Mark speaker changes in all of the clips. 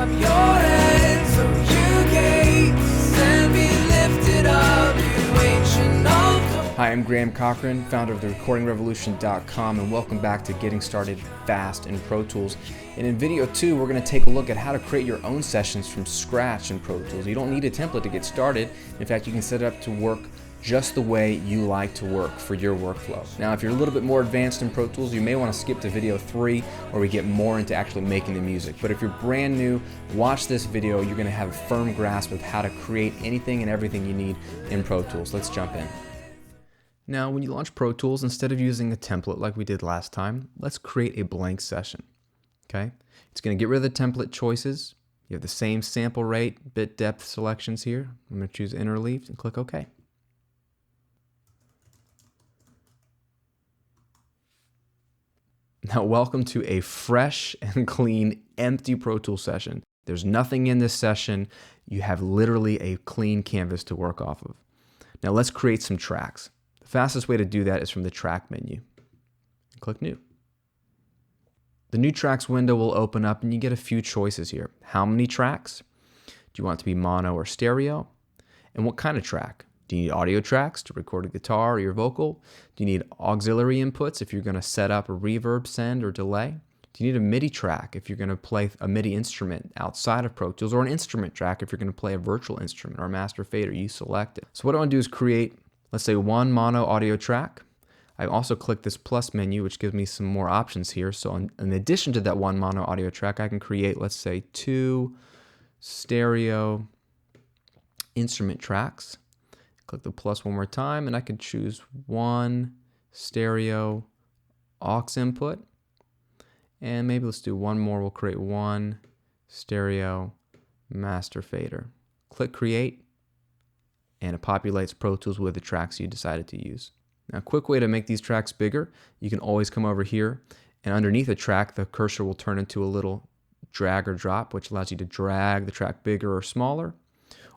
Speaker 1: up your head so you gates and be lifted up, you ancient old.
Speaker 2: Hi, I'm Graham Cochran, founder of therecordingrevolution.com, and welcome back to Getting Started Fast in Pro Tools. And in video 2, we're going to take a look at how to create your own sessions from scratch in Pro Tools. You don't need a template to get started. In fact, you can set it up to work just the way you like to work for your workflow. Now, if you're a little bit more advanced in Pro Tools, you may want to skip to video 3 where we get more into actually making the music. But if you're brand new, watch this video. You're going to have a firm grasp of how to create anything and everything you need in Pro Tools. Let's jump in. Now, when you launch Pro Tools, instead of using a template like we did last time, let's create a blank session, okay? It's going to get rid of the template choices. You have the same sample rate, bit depth selections here. I'm going to choose interleaved and click OK. Now, welcome to a fresh and clean, empty Pro Tools session. There's nothing in this session. You have literally a clean canvas to work off of. Now, let's create some tracks. The fastest way to do that is from the track menu. Click New. The New Tracks window will open up and you get a few choices here. How many tracks? Do you want it to be mono or stereo? And what kind of track? Do you need audio tracks to record a guitar or your vocal? Do you need auxiliary inputs if you're going to set up a reverb, send, or delay? Do you need a MIDI track if you're going to play a MIDI instrument outside of Pro Tools, or an instrument track if you're going to play a virtual instrument or a master fader? You select it. So what I want to do is create, let's say, one mono audio track. I also click this plus menu, which gives me some more options here. So in addition to that one mono audio track, I can create, let's say, 2 stereo instrument tracks. Click the plus one more time, and I can choose 1 stereo aux input. And maybe let's do one more. We'll create 1 stereo master fader. Click Create, and it populates Pro Tools with the tracks you decided to use. Now, a quick way to make these tracks bigger, you can always come over here, and underneath a track, the cursor will turn into a little drag or drop, which allows you to drag the track bigger or smaller.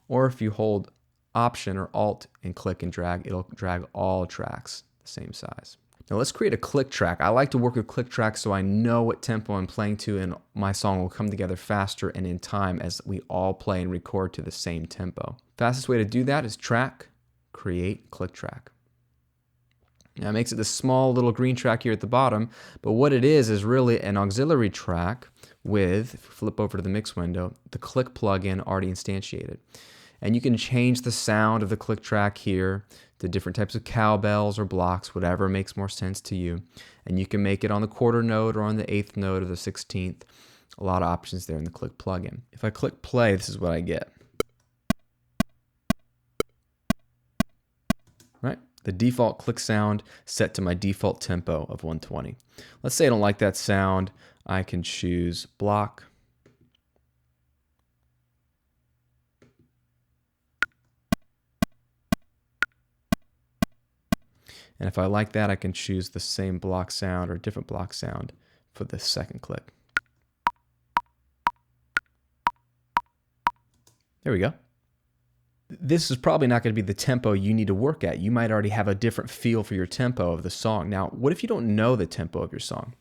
Speaker 2: Or if you hold Option or Alt and click and drag, it'll drag all tracks the same size. Now let's create a click track. I like to work with click tracks so I know what tempo I'm playing to, and my song will come together faster and in time as we all play and record to the same tempo. Fastest way to do that is Track, Create, Click Track. Now it makes it this small little green track here at the bottom, but what it is really an auxiliary track with, if we flip over to the mix window, the click plugin already instantiated. And you can change the sound of the click track here to different types of cowbells or blocks, whatever makes more sense to you. And you can make it on the quarter note or on the 8th note or the 16th. A lot of options there in the click plugin. If I click play, this is what I get. Right? The default click sound set to my default tempo of 120. Let's say I don't like that sound. I can choose block. And if I like that, I can choose the same block sound or a different block sound for the second click. There we go. This is probably not going to be the tempo you need to work at. You might already have a different feel for your tempo of the song. Now, what if you don't know the tempo of your song?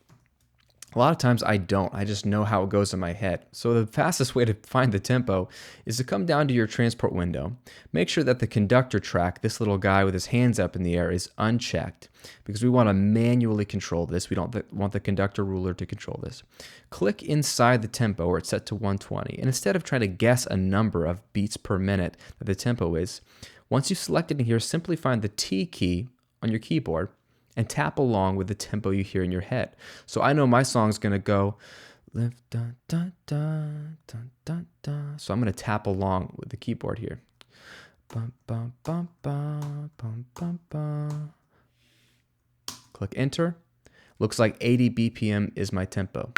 Speaker 2: A lot of times I don't. I just know how it goes in my head. So the fastest way to find the tempo is to come down to your transport window. Make sure that the conductor track, this little guy with his hands up in the air, is unchecked because we want to manually control this. We don't want the conductor ruler to control this. Click inside the tempo where it's set to 120. And instead of trying to guess a number of beats per minute that the tempo is, once you've selected in here, simply find the T key on your keyboard and tap along with the tempo you hear in your head. So I know my song's gonna go lift da da da da da da. So I'm gonna tap along with the keyboard here. Bum, bum, bum, bum, bum, bum, bum. Click enter. Looks like 80 BPM is my tempo.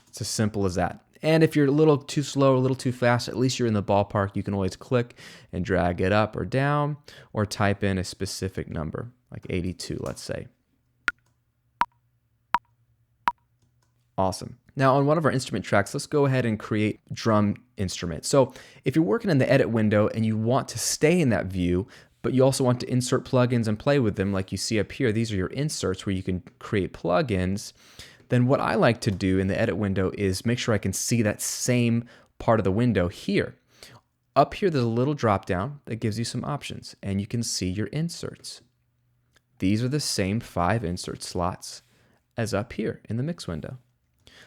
Speaker 2: It's as simple as that. And if you're a little too slow or a little too fast, at least you're in the ballpark. You can always click and drag it up or down, or type in a specific number, like 82, let's say. Awesome. Now on one of our instrument tracks, let's go ahead and create drum instrument. So if you're working in the edit window and you want to stay in that view, but you also want to insert plugins and play with them like you see up here. These are your inserts where you can create plugins. Then what I like to do in the edit window is make sure I can see that same part of the window here. Up here, there's a little drop down that gives you some options, and you can see your inserts. These are the same 5 insert slots as up here in the mix window.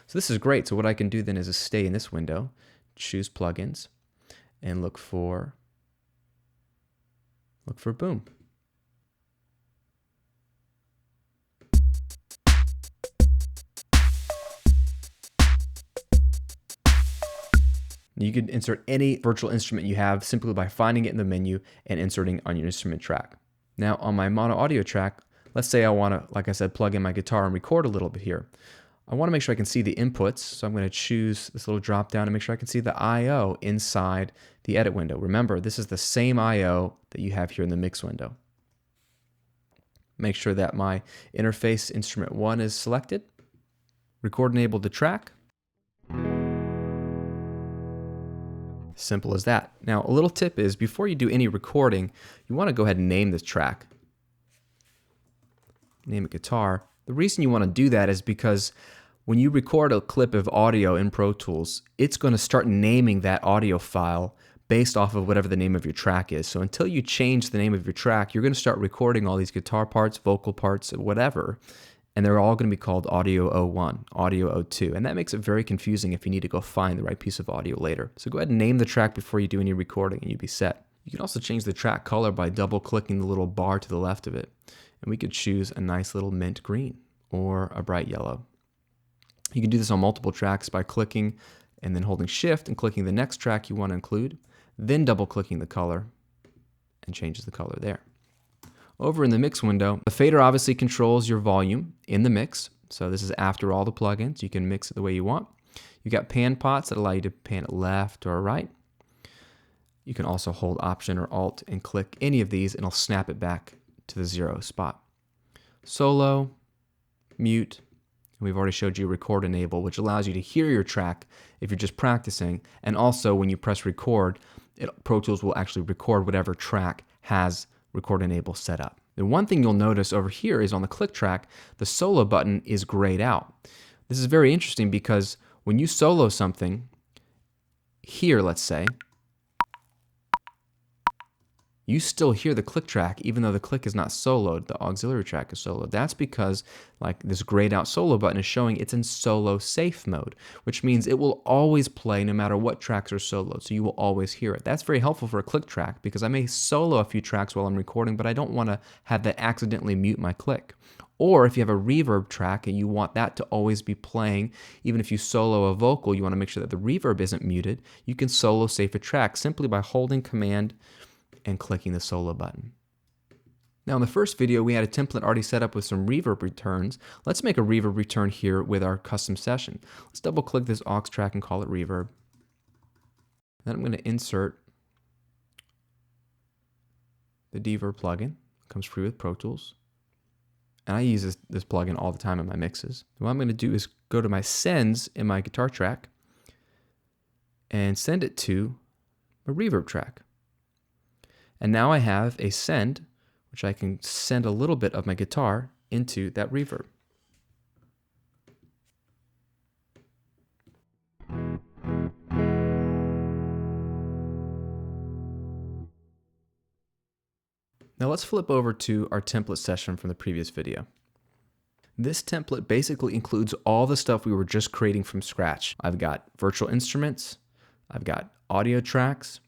Speaker 2: So this is great. So what I can do then is stay in this window, choose plugins, and look for Boom. You can insert any virtual instrument you have simply by finding it in the menu and inserting on your instrument track. Now on my mono audio track, let's say I want to, like I said, plug in my guitar and record a little bit here. I want to make sure I can see the inputs, so I'm going to choose this little drop down and make sure I can see the I/O inside the edit window. Remember, this is the same I/O that you have here in the mix window. Make sure that my interface instrument 1 is selected. Record enabled the track. Simple as that. Now, a little tip is before you do any recording, you want to go ahead and name this track. Name it guitar. The reason you want to do that is because when you record a clip of audio in Pro Tools, it's going to start naming that audio file based off of whatever the name of your track is. So until you change the name of your track, you're going to start recording all these guitar parts, vocal parts, whatever, and they're all going to be called Audio 01, Audio 02, and that makes it very confusing if you need to go find the right piece of audio later. So go ahead and name the track before you do any recording and you'll be set. You can also change the track color by double-clicking the little bar to the left of it, and we could choose a nice little mint green or a bright yellow. You can do this on multiple tracks by clicking and then holding Shift and clicking the next track you want to include, then double-clicking the color and changes the color there. Over in the mix window, the fader obviously controls your volume in the mix. So this is after all the plugins. You can mix it the way you want. You got pan pots that allow you to pan it left or right. You can also hold Option or Alt and click any of these and it'll snap it back to the 0 spot. Solo, mute, and we've already showed you record enable, which allows you to hear your track if you're just practicing. And also when you press record, Pro Tools will actually record whatever track has record enable set up. The one thing you'll notice over here is on the click track, the solo button is grayed out. This is very interesting because when you solo something here, let's say, you still hear the click track even though the click is not soloed, the auxiliary track is soloed. That's because like this grayed out solo button is showing it's in solo safe mode, which means it will always play no matter what tracks are soloed, so you will always hear it. That's very helpful for a click track because I may solo a few tracks while I'm recording, but I don't want to have that accidentally mute my click. Or if you have a reverb track and you want that to always be playing, even if you solo a vocal, you want to make sure that the reverb isn't muted, you can solo safe a track simply by holding Command and clicking the solo button. Now in the first video, we had a template already set up with some reverb returns. Let's make a reverb return here with our custom session. Let's double click this aux track and call it reverb. Then I'm going to insert the Reverb plugin. It comes free with Pro Tools. And I use this plugin all the time in my mixes. What I'm going to do is go to my sends in my guitar track and send it to my reverb track. And now I have a send, which I can send a little bit of my guitar into that reverb. Now let's flip over to our template session from the previous video. This template basically includes all the stuff we were just creating from scratch. I've got virtual instruments, I've got audio tracks,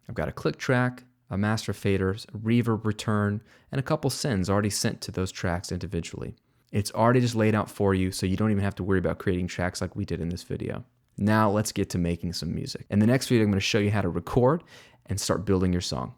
Speaker 2: I've got a click track, a master faders, a reverb return, and a couple sends already sent to those tracks individually. It's already just laid out for you, so you don't even have to worry about creating tracks like we did in this video. Now let's get to making some music. In the next video, I'm going to show you how to record and start building your song.